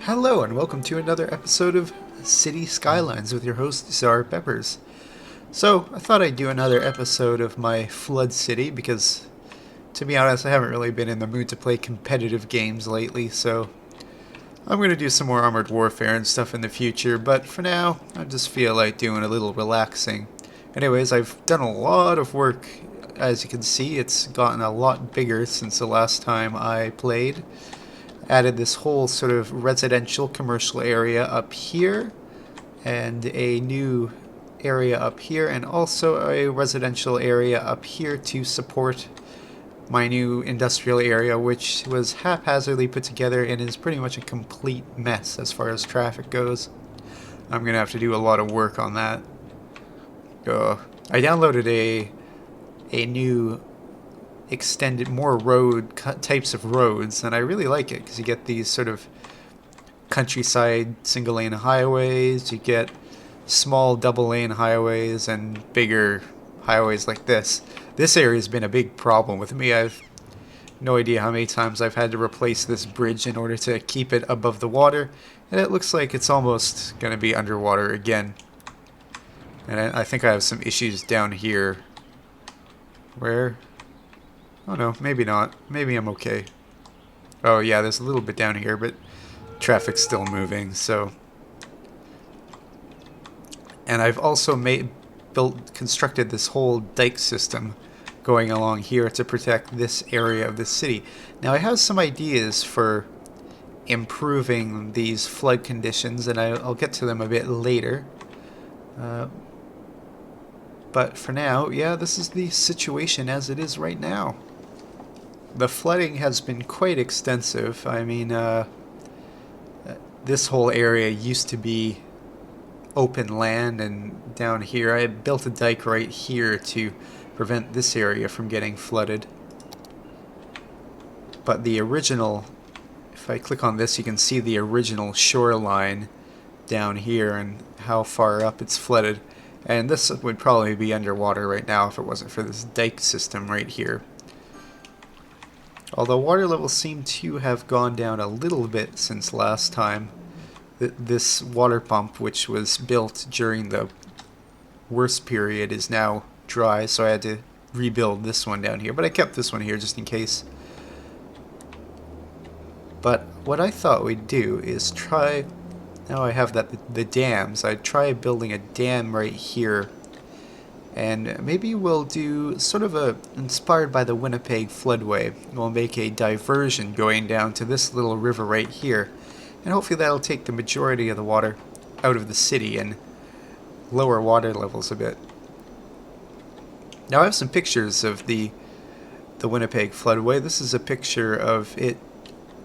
Hello and welcome to another episode of City Skylines with your host Czar Peppers. So I thought I'd do another episode of my Flood City because, to be honest, I haven't really been in the mood to play competitive games lately, so I'm going to do some more Armored Warfare and stuff in the future, but for now, I just feel like doing a little relaxing. Anyways, I've done a lot of work. As you can see, it's gotten a lot bigger since the last time I played. Added this whole sort of residential commercial area up here, and a new area up here, and also a residential area up here to support my new industrial area, which was haphazardly put together and is pretty much a complete mess as far as traffic goes. I'm gonna have to do a lot of work on that. I downloaded a new extended, more types of roads, and I really like it because you get these sort of countryside single lane highways, you get small double lane highways, and bigger highways like this. This area has been a big problem with me. I've no idea how many times I've had to replace this bridge in order to keep it above the water, and it looks like it's almost going to be underwater again. And I think I have some issues down here where, oh no, maybe not. Maybe I'm okay. Oh yeah, there's a little bit down here, but traffic's still moving, so. And I've also constructed this whole dike system going along here to protect this area of the city. Now I have some ideas for improving these flood conditions, and I'll get to them a bit later. But for now, yeah, this is the situation as it is right now. The flooding has been quite extensive. I mean, this whole area used to be open land, and down here I built a dike right here to prevent this area from getting flooded. But the original, if I click on this, you can see the original shoreline down here and how far up it's flooded. And this would probably be underwater right now if it wasn't for this dike system right here. Although water levels seem to have gone down a little bit since last time. This water pump, which was built during the worst period, is now dry, so I had to rebuild this one down here. But I kept this one here just in case. But what I thought we'd do is try, now I have the dams, I'd try building a dam right here. And maybe we'll do sort of inspired by the Winnipeg floodway. We'll make a diversion going down to this little river right here. And hopefully that'll take the majority of the water out of the city and lower water levels a bit. Now I have some pictures of the Winnipeg floodway. This is a picture of it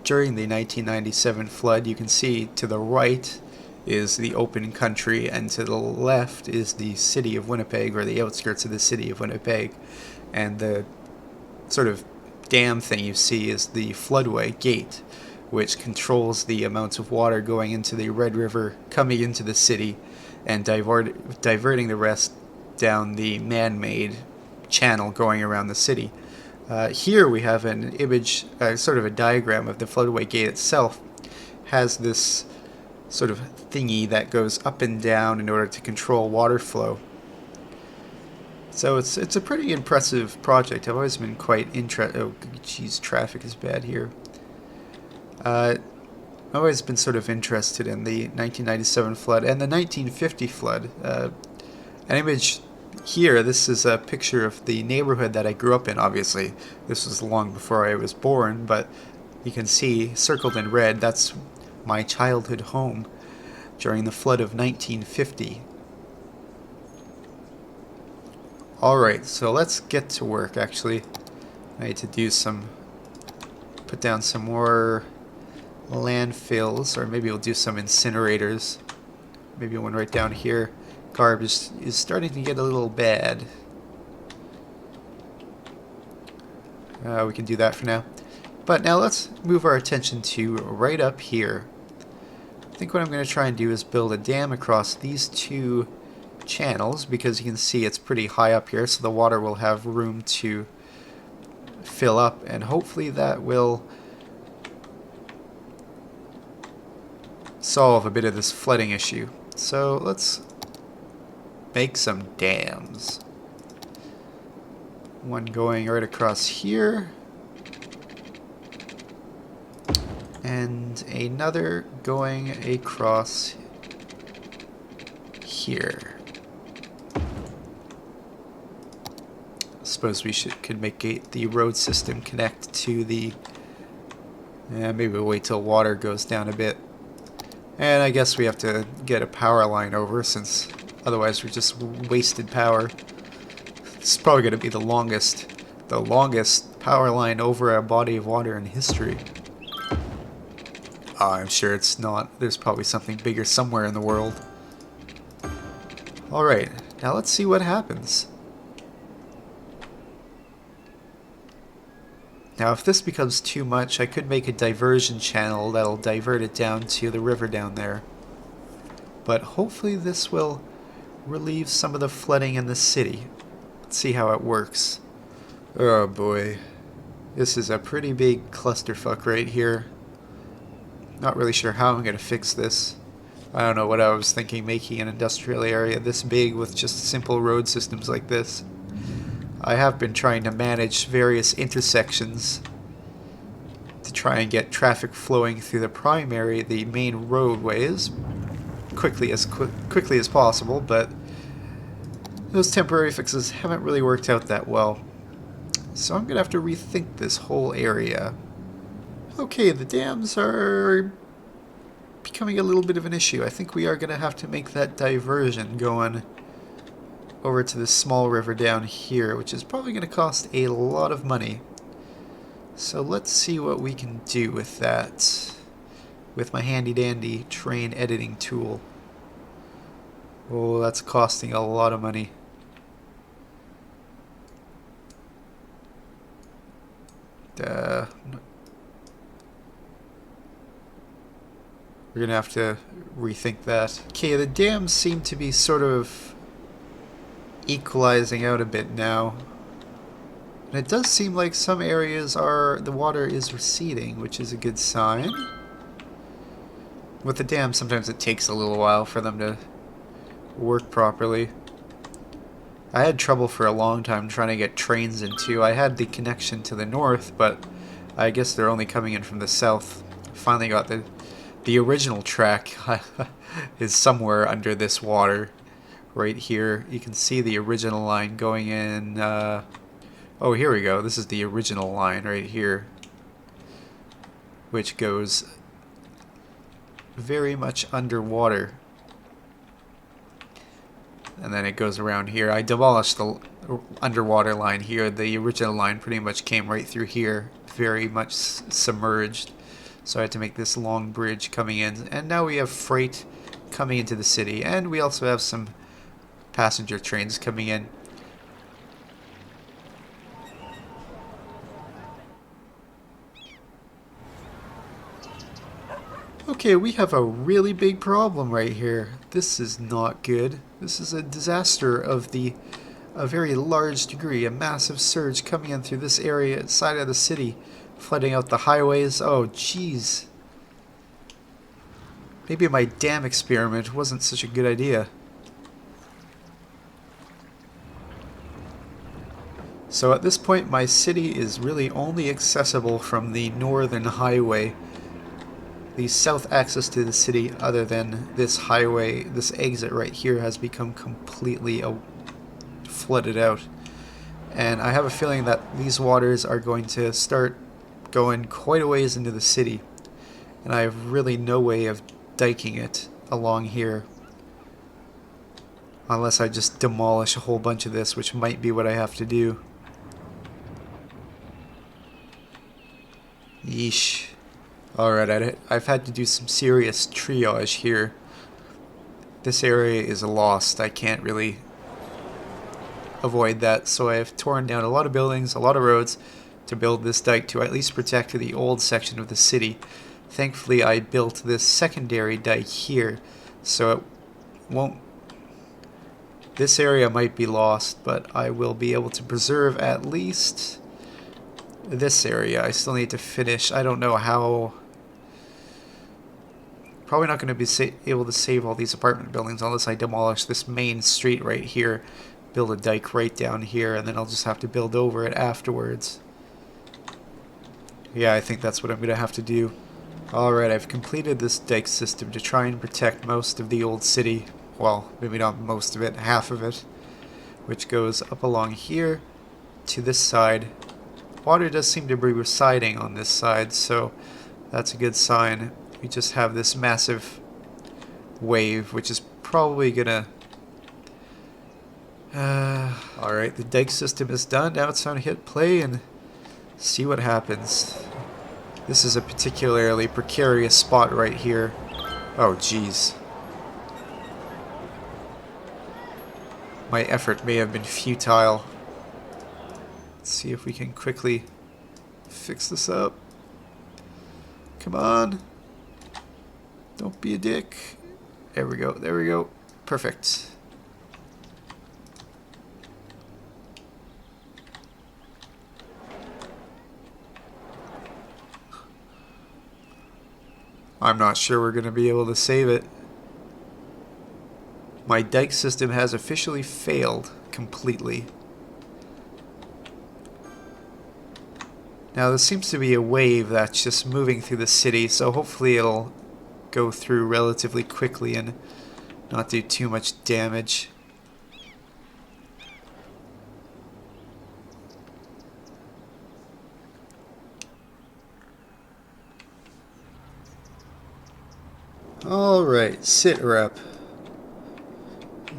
during the 1997 flood. You can see to the right is the open country, and to the left is the city of Winnipeg, or the outskirts of the city of Winnipeg. And the sort of dam thing you see is the floodway gate, which controls the amounts of water going into the Red River, coming into the city, and diverting the rest down the man-made channel going around the city. Here we have an image, sort of a diagram of the floodway gate itself. Has this sort of thingy that goes up and down in order to control water flow. So it's a pretty impressive project. I've always been quite interested. Oh, geez, traffic is bad here. I've always been sort of interested in the 1997 flood and the 1950 flood. An image here, this is a picture of the neighborhood that I grew up in. Obviously, this was long before I was born, but you can see circled in red, that's my childhood home during the flood of 1950. Alright, so let's get to work. Actually, I need to do put down some more landfills, or maybe we'll do some incinerators. Maybe one right down here. Garbage is starting to get a little bad. We can do that for now. But now let's move our attention to right up here. I think what I'm going to try and do is build a dam across these two channels, because you can see it's pretty high up here, so the water will have room to fill up, and hopefully that will solve a bit of this flooding issue. So let's make some dams. One going right across here, and another going across here. Suppose we could make the road system connect to the. Maybe we'll wait till water goes down a bit, and I guess we have to get a power line over, since otherwise we're just wasted power. It's probably going to be the longest power line over a body of water in history. I'm sure it's not. There's probably something bigger somewhere in the world. Alright, now let's see what happens. Now if this becomes too much, I could make a diversion channel that'll divert it down to the river down there. But hopefully this will relieve some of the flooding in the city. Let's see how it works. Oh boy. This is a pretty big clusterfuck right here. Not really sure how I'm going to fix this. I don't know what I was thinking, making an industrial area this big with just simple road systems like this. I have been trying to manage various intersections to try and get traffic flowing through the main roadways, quickly as possible, but those temporary fixes haven't really worked out that well. So I'm going to have to rethink this whole area. Okay, the dams are becoming a little bit of an issue. I think we are going to have to make that diversion going over to this small river down here, which is probably going to cost a lot of money. So let's see what we can do with that, with my handy dandy train editing tool. Oh, that's costing a lot of money. We're going to have to rethink that. Okay, the dams seem to be sort of equalizing out a bit now. And it does seem like some areas the water is receding, which is a good sign. With the dams, sometimes it takes a little while for them to work properly. I had trouble for a long time trying to get trains into. I had the connection to the north, but I guess they're only coming in from the south. Finally got the original track is somewhere under this water. Right here, you can see the original line going in. Oh, here we go. This is the original line right here, which goes very much underwater. And then it goes around here. I demolished the underwater line here. The original line pretty much came right through here, very much submerged. So I had to make this long bridge coming in. And now we have freight coming into the city. And we also have some passenger trains coming in. Okay, we have a really big problem right here. This is not good. This is a disaster of a very large degree. A massive surge coming in through this area side of the city, flooding out the highways. Oh, jeez. Maybe my dam experiment wasn't such a good idea. So at this point, my city is really only accessible from the northern highway. The south access to the city, other than this highway, this exit right here, has become completely flooded out. And I have a feeling that these waters are going to start going quite a ways into the city. And I have really no way of diking it along here. Unless I just demolish a whole bunch of this, which might be what I have to do. Yeesh. Alright, I've had to do some serious triage here. This area is lost. I can't really avoid that, so I've torn down a lot of buildings, a lot of roads, to build this dike to at least protect the old section of the city. Thankfully, I built this secondary dike here, so it won't... This area might be lost, but I will be able to preserve at least this area. I still need to finish. I don't know how Probably not going to be able to save all these apartment buildings unless I demolish this main street right here, build a dike right down here, and then I'll just have to build over it afterwards. Yeah, I think that's what I'm going to have to do. Alright, I've completed this dike system to try and protect most of the old city. Well, maybe not most of it, half of it, which goes up along here to this side. Water does seem to be residing on this side, so that's a good sign. We just have this massive wave, which is probably gonna... Alright, the dike system is done. Now it's time to hit play and see what happens. This is a particularly precarious spot right here. Oh, jeez. My effort may have been futile. Let's see if we can quickly fix this up. Come on. Don't be a dick. There we go, there we go. Perfect. I'm not sure we're going to be able to save it. My dike system has officially failed completely. Now there seems to be a wave that's just moving through the city, so hopefully it'll go through relatively quickly and not do too much damage. Alright, sit rep.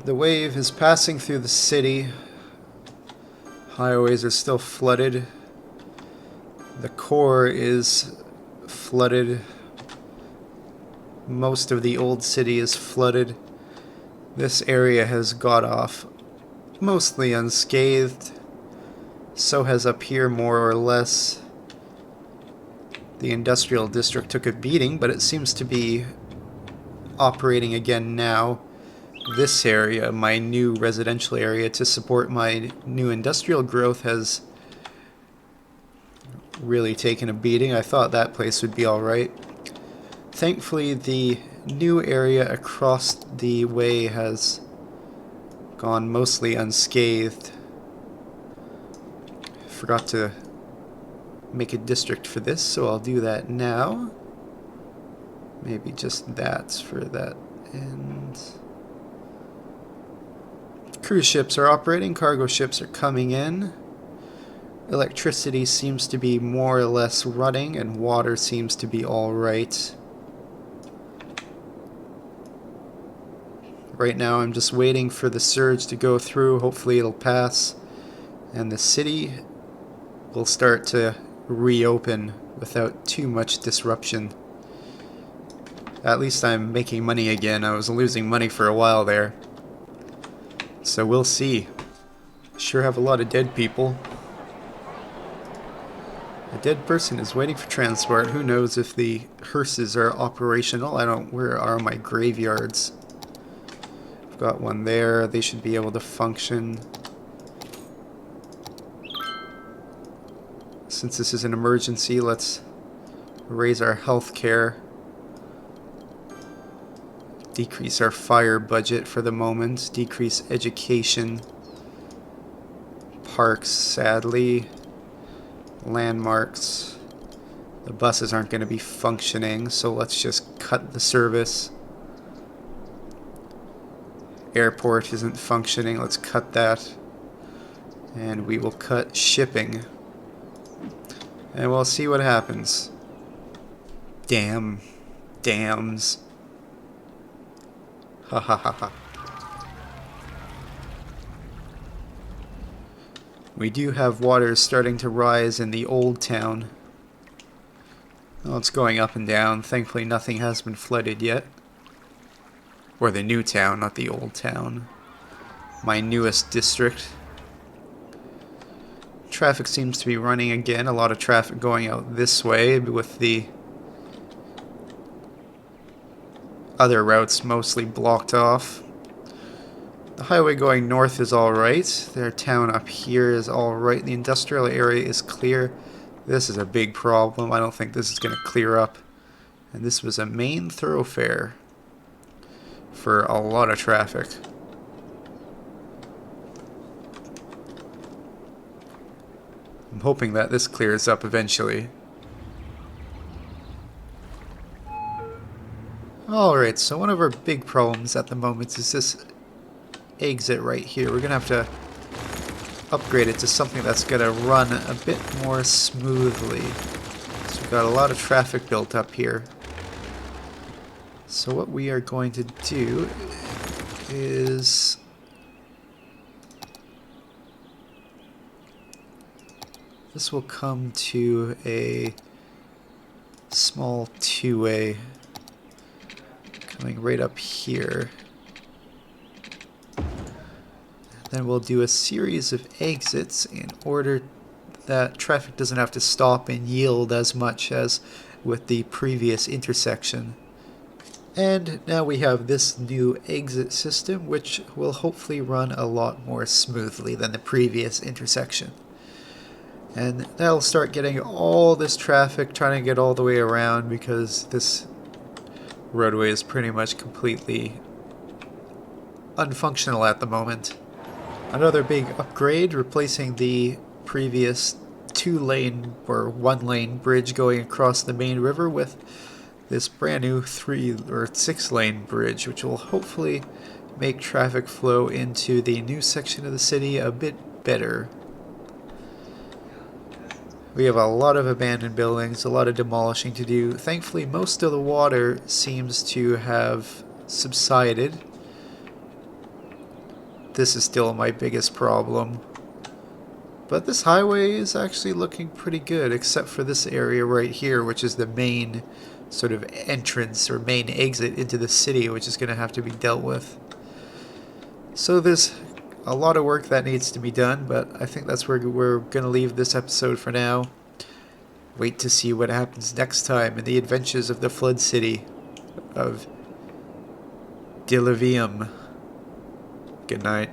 The wave is passing through the city. Highways are still flooded. The core is flooded. Most of the old city is flooded. This area has got off mostly unscathed. So has up here more or less. The industrial district took a beating, but it seems to be operating again now. This area, my new residential area to support my new industrial growth, has really taken a beating. I thought that place would be alright. Thankfully, the new area across the way has gone mostly unscathed. Forgot to make a district for this, so I'll do that now. Maybe just that for that end. Cruise ships are operating, cargo ships are coming in. Electricity seems to be more or less running, and water seems to be alright. Right now I'm just waiting for the surge to go through. Hopefully it'll pass, and the city will start to reopen without too much disruption. At least I'm making money again. I was losing money for a while there. So we'll see. Sure have a lot of dead people. A dead person is waiting for transport. Who knows if the hearses are operational? Where are my graveyards? I've got one there. They should be able to function. Since this is an emergency, let's raise our health care. Decrease our fire budget for the moment. Decrease education. Parks, sadly. Landmarks. The buses aren't going to be functioning, so let's just cut the service. Airport isn't functioning, let's cut that. And we will cut shipping. And we'll see what happens. Damn. Dams. Ha ha ha ha. We do have water starting to rise in the old town. Well, it's going up and down. Thankfully nothing has been flooded yet. Or the new town, not the old town. My newest district. Traffic seems to be running again. A lot of traffic going out this way with the other routes mostly blocked off. The highway going north is alright. Their town up here is alright. The industrial area is clear. This is a big problem. I don't think this is going to clear up And this was a main thoroughfare for a lot of traffic. I'm hoping that this clears up eventually. Alright, so one of our big problems at the moment is this exit right here. We're going to have to upgrade it to something that's going to run a bit more smoothly. So we've got a lot of traffic built up here. So what we are going to do is this will come to a small two-way coming right up here. Then we'll do a series of exits in order that traffic doesn't have to stop and yield as much as with the previous intersection. And now we have this new exit system, which will hopefully run a lot more smoothly than the previous intersection. And that'll start getting all this traffic trying to get all the way around, because this roadway is pretty much completely unfunctional at the moment. Another big upgrade, replacing the previous 2-lane or 1-lane bridge going across the main river with this brand new 3- or 6-lane bridge, which will hopefully make traffic flow into the new section of the city a bit better. We have a lot of abandoned buildings, a lot of demolishing to do. Thankfully, most of the water seems to have subsided. This is still my biggest problem. But this highway is actually looking pretty good, except for this area right here, which is the main sort of entrance or main exit into the city, which is going to have to be dealt with. So there's a lot of work that needs to be done, but I think that's where we're going to leave this episode for now. Wait to see what happens next time in the adventures of the Flood City of Diluvium. Good night.